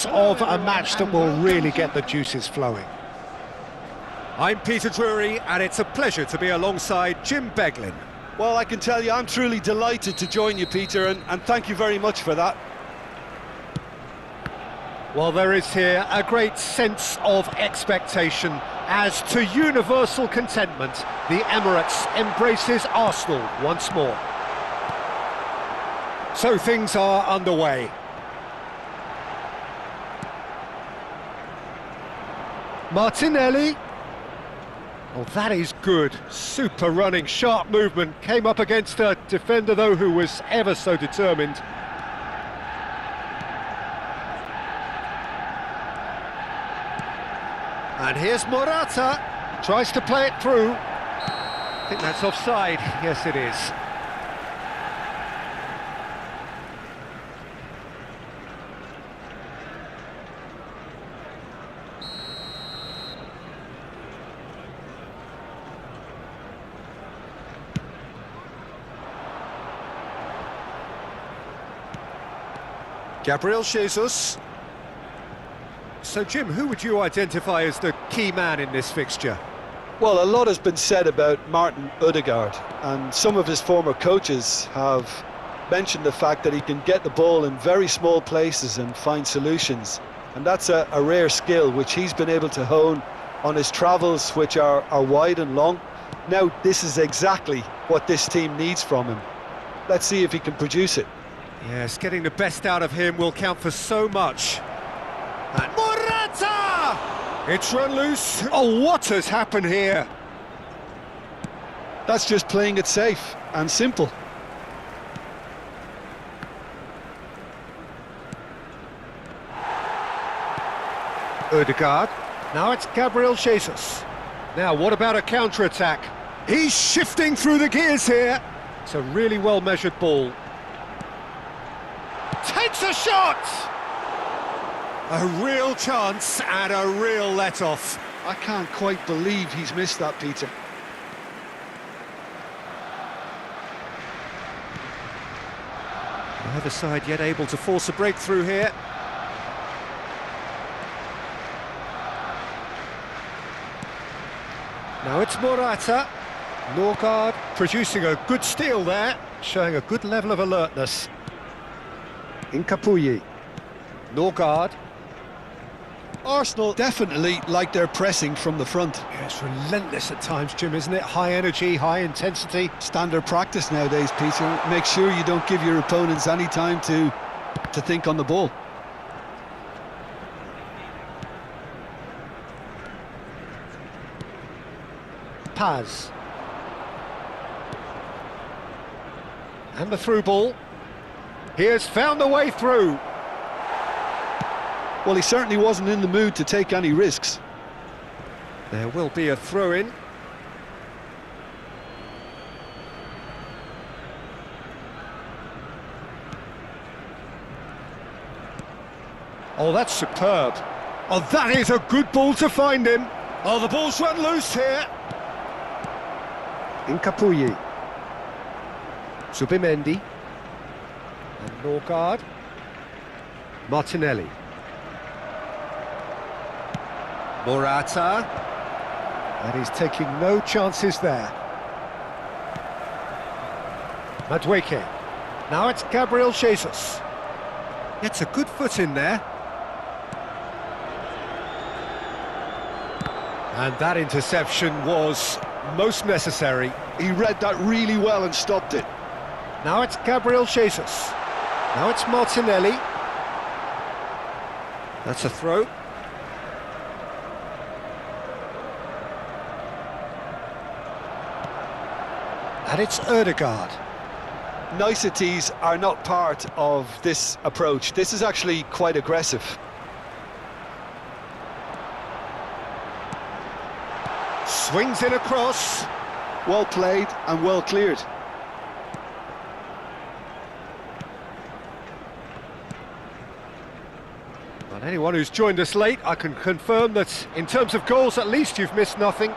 Of a match that will really get the juices flowing. I'm Peter Drury, and it's a pleasure to be alongside Jim Beglin. Well, I can tell you I'm truly delighted to join you, Peter, and thank you very much for that. Well, there is here a great sense of expectation as to universal contentment. The Emirates embraces Arsenal once more. So things are underway. Martinelli. Oh, that is good. Super running, sharp movement. Came up against a defender, though, who was ever so determined. And here's Morata. Tries to play it through. I think that's offside. Yes, it is. Gabriel Jesus. So, Jim, who would you identify as the key man in this fixture? Well, a lot has been said about Martin Odegaard, and some of his former coaches have mentioned the fact that he can get the ball in very small places and find solutions. And that's a rare skill which he's been able to hone on his travels, which are wide and long. Now, this is exactly what this team needs from him. Let's see if he can produce it. Yes, getting the best out of him will count for so much. And Morata! It's run loose. Oh, what has happened here? That's just playing it safe and simple. Odegaard. Now it's Gabriel Jesus. Now, what about a counter-attack? He's shifting through the gears here. It's a really well-measured ball. Takes a shot! A real chance and a real let-off. I can't quite believe he's missed that, Peter. Neither side yet able to force a breakthrough here. Now it's Morata. Norgard producing a good steal there, showing a good level of alertness. Incapuyi. Norgard. Arsenal definitely like their pressing from the front. Yeah, it's relentless at times, Jim, isn't it? High energy, high intensity. Standard practice nowadays, Peter. Make sure you don't give your opponents any time to think on the ball. Paz. And the through ball. He has found the way through. Well, he certainly wasn't in the mood to take any risks. There will be a throw-in. Oh, that's superb. Oh, that is a good ball to find him. Oh, the ball's run loose here. Incapuyi. Subimendi. And Norgard. Martinelli. Morata. And he's taking no chances there. Madueke. Now it's Gabriel Jesus. Gets a good foot in there. And that interception was most necessary. He read that really well and stopped it. Now it's Gabriel Jesus. Now it's Martinelli. That's a throw. And it's Odegaard. Niceties are not part of this approach. This is actually quite aggressive. Swings in across. Well played and well cleared. Well, anyone who's joined us late, I can confirm that in terms of goals, at least you've missed nothing.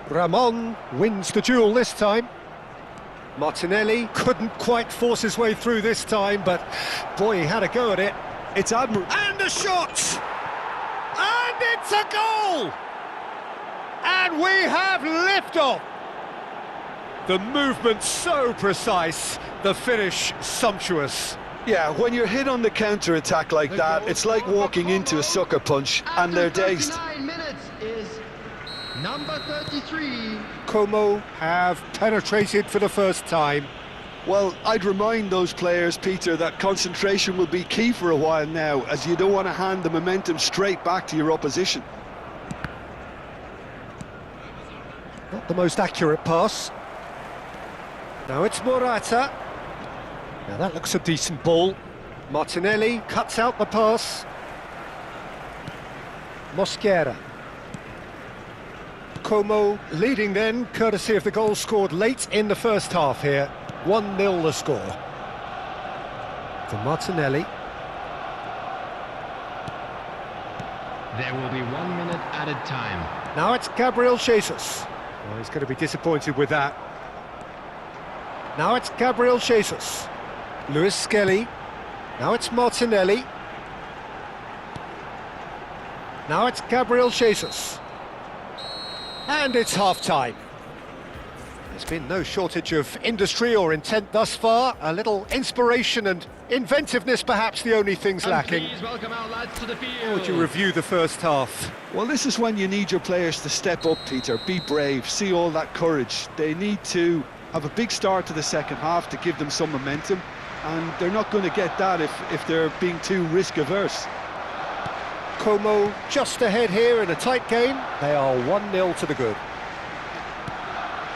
Ramon wins the duel this time. Martinelli couldn't quite force his way through this time, but boy, he had a go at it. It's admirable. And a shot! And it's a goal! And we have liftoff! The movement so precise, the finish sumptuous. Yeah, when you're hit on the counter-attack like that, it's like walking into a sucker punch, and they're dazed. 39 minutes is number 33. Como have penetrated for the first time. Well, I'd remind those players, Peter, that concentration will be key for a while now, as you don't want to hand the momentum straight back to your opposition. Not the most accurate pass. Now it's Morata. Now that looks a decent ball. Martinelli cuts out the pass. Mosquera. Como leading then, courtesy of the goal scored late in the first half here. 1-0 the score. For Martinelli. There will be 1 minute added time. Now it's Gabriel Jesus. Oh, he's going to be disappointed with that. Now it's Gabriel Jesus. Luis Skelly. Now it's Martinelli. Now it's Gabriel Jesus. And it's half-time. There's been no shortage of industry or intent thus far. A little inspiration and inventiveness, perhaps the only things lacking. Please welcome our lads to the field. How would you review the first half? Well, this is when you need your players to step up, Peter. Be brave, see all that courage. They need to have a big start to the second half to give them some momentum, and they're not going to get that if they're being too risk-averse. Como just ahead here in a tight game. They are 1-0 to the good.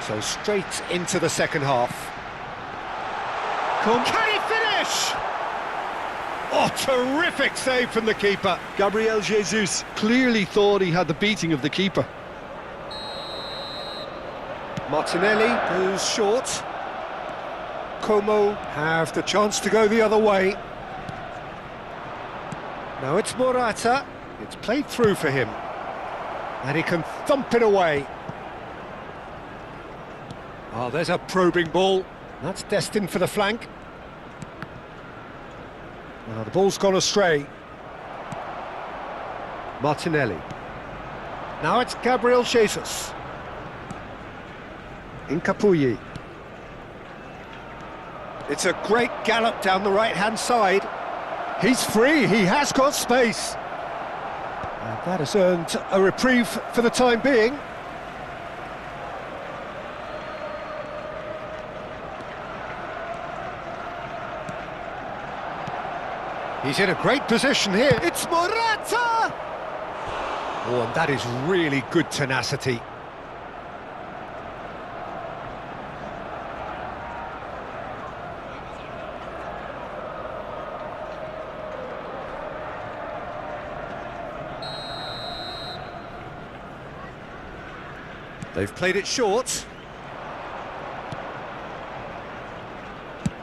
So straight into the second half. Can he finish? Oh, terrific save from the keeper. Gabriel Jesus clearly thought he had the beating of the keeper. Martinelli goes short. Como have the chance to go the other way. Now it's Morata. It's played through for him. And he can thump it away. Oh, there's a probing ball. That's destined for the flank. Now the ball's gone astray. Martinelli. Now it's Gabriel Jesus. Incapuyi. It's a great gallop down the right-hand side. He's free, he has got space. And that has earned a reprieve for the time being. He's in a great position here. It's Morata! Oh, and that is really good tenacity. They've played it short.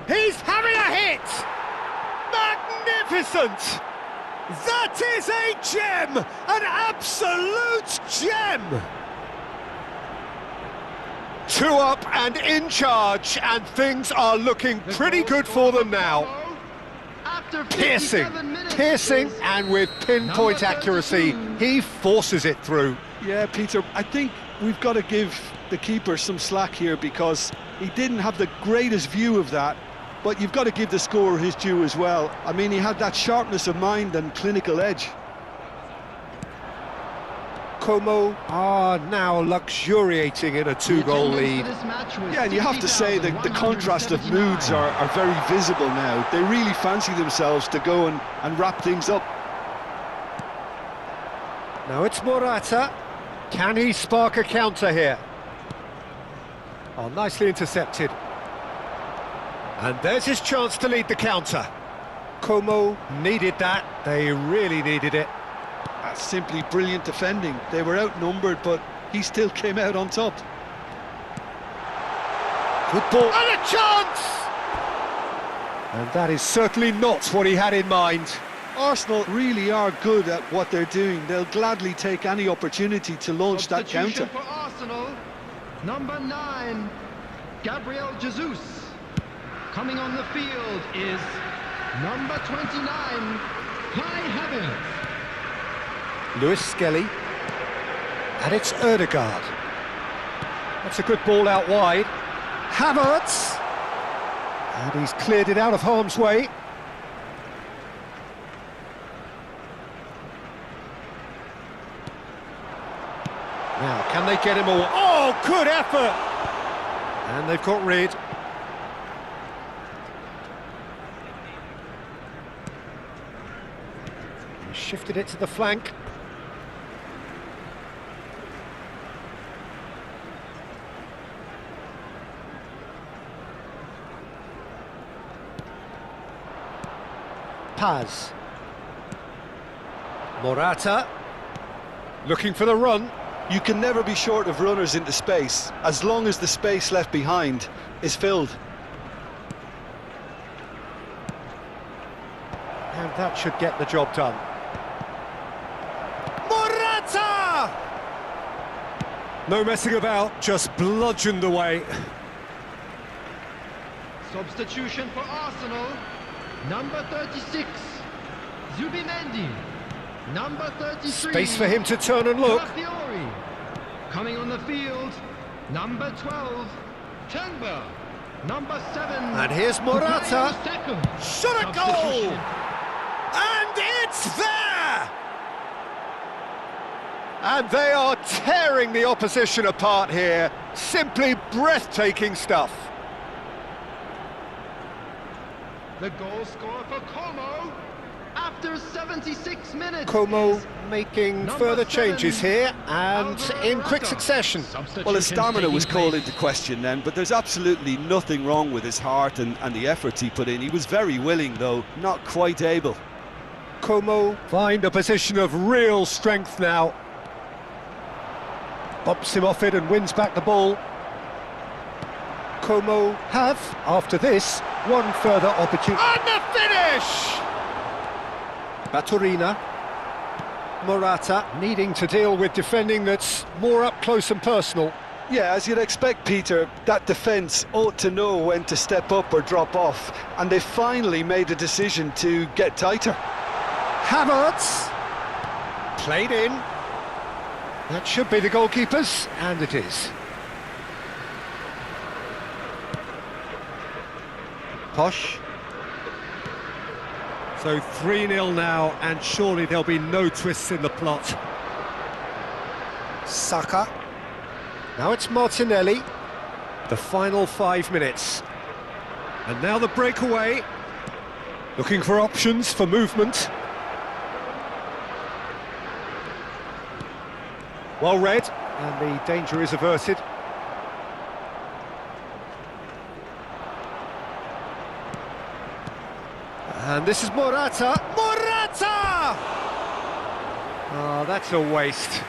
He's having a hit! Magnificent! That is a gem! An absolute gem! 2 up and in charge, and things are looking pretty good for them now. Piercing, and with pinpoint accuracy, he forces it through. Yeah, Peter, I think we've got to give the keeper some slack here, because he didn't have the greatest view of that, but you've got to give the scorer his due as well. I mean, he had that sharpness of mind and clinical edge. Como are now luxuriating in a 2-goal lead. Yeah, and you have to say that the contrast of moods are very visible now. They really fancy themselves to go and wrap things up. Now it's Morata. Can he spark a counter here? Oh, nicely intercepted. And there's his chance to lead the counter. Como needed that. They really needed it. That's simply brilliant defending. They were outnumbered, but he still came out on top. Good ball. And a chance! And that is certainly not what he had in mind. Arsenal really are good at what they're doing. They'll gladly take any opportunity to launch that counter. For Arsenal, number 9. Gabriel Jesus. Coming on the field is number 29, Kai Havertz. Lewis Skelly. And it's Ødegaard. That's a good ball out wide. Havertz! And he's cleared it out of harm's way. Now, can they get him all? Oh, good effort! And they've got rid. He shifted it to the flank. Paz. Morata. Looking for the run. You can never be short of runners into space, as long as the space left behind is filled. And that should get the job done. Morata! No messing about, just bludgeoned away. Substitution for Arsenal, number 36, Zubimendi. Number 33. Space for him to turn and look. Calafiori. Coming on the field, number 12, Tenber. Number 7. And here's Morata. Shot a goal! And it's there! And they are tearing the opposition apart here. Simply breathtaking stuff. The goal scorer for Como after 76 minutes. Como making further changes here and in quick succession. Well, his stamina was called into question then, but there's absolutely nothing wrong with his heart and the efforts he put in. He was very willing, though not quite able. Como find a position of real strength now. Bumps him off it and wins back the ball. Como have, after this, one further opportunity. And the finish! Baturina. Morata needing to deal with defending that's more up close and personal. Yeah, as you'd expect, Peter, that defence ought to know when to step up or drop off, and they finally made a decision to get tighter. Havertz! Played in. That should be the goalkeepers, and it is. Posh. So 3-0 now, and surely there'll be no twists in the plot. Saka. Now it's Martinelli. The final 5 minutes. And now the breakaway. Looking for options for movement. Well read, and the danger is averted. And this is Morata. Morata! Oh, that's a waste.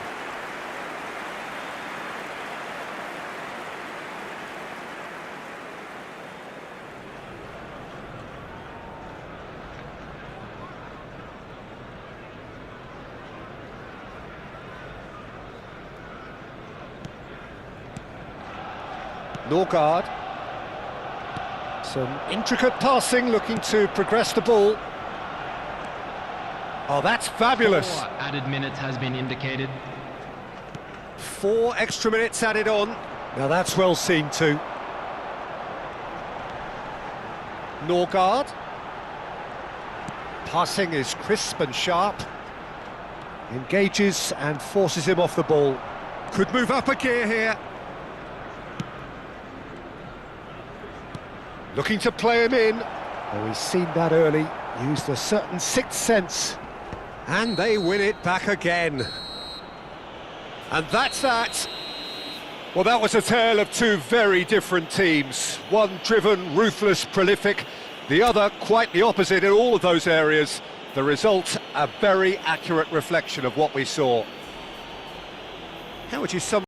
Norgard. Some intricate passing, looking to progress the ball. Oh, that's fabulous. 4 added minutes has been indicated. 4 extra minutes added on. Now that's well seen too. Norgard. Passing is crisp and sharp. Engages and forces him off the ball. Could move up a gear here. Looking to play him in. Oh, he's seen that early. Used a certain sixth sense. And they win it back again. And that's that. Well, that was a tale of two very different teams. One driven, ruthless, prolific. The other quite the opposite in all of those areas. The result, a very accurate reflection of what we saw. How would you sum